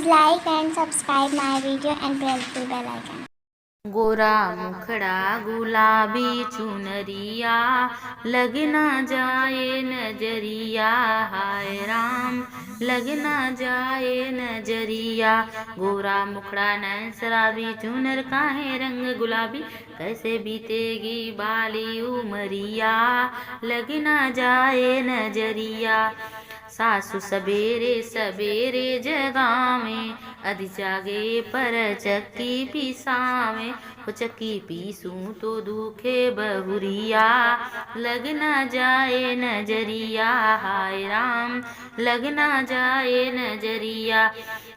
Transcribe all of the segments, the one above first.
Please like and subscribe my video and press the bell icon. गोरा मुखड़ा गुलाबी चुनरिया लग ना जाए नजरिया, हाय राम लग ना जाए नजरिया। गोरा मुखड़ा नैन शराबी चुनर काहे रंग गुलाबी, कैसे बीतेगी बाली उमरिया, लग ना जाए नजरिया। सासु सबेरे सबेरे जगावे, अधि जागे पर चक्की पिसावे। वो चक्की पीसूं तो दुखे बहुरिया, लग ना जाए नजरिया, हाय राम लग ना जाए नजरिया।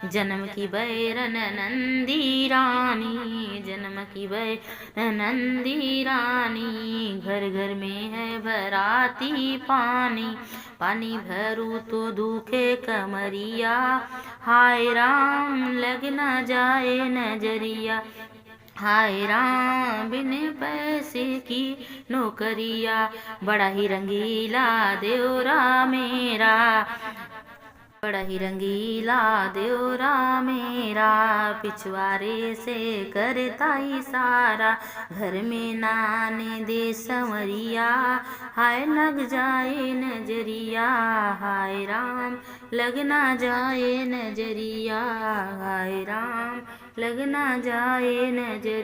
जन्म की बैरन नंदी रानी, जन्म की बैरन नंदी रानी, घर घर में है भराती पानी, पानी भरू तो दुखे कमरिया, हाय राम लग ना जाए नजरिया। हाय राम बिन पैसे की नौकरिया, बड़ा ही रंगीला देवरा मेरा, बड़ा ही रंगीला देवरा मेरा। पिछवाड़े से करता इशारा, घर में नाने दे संवरिया, हाय लग जाए नजरिया, हाय राम लग ना जाए नजरिया, हाय राम लग ना जाए नजरिया।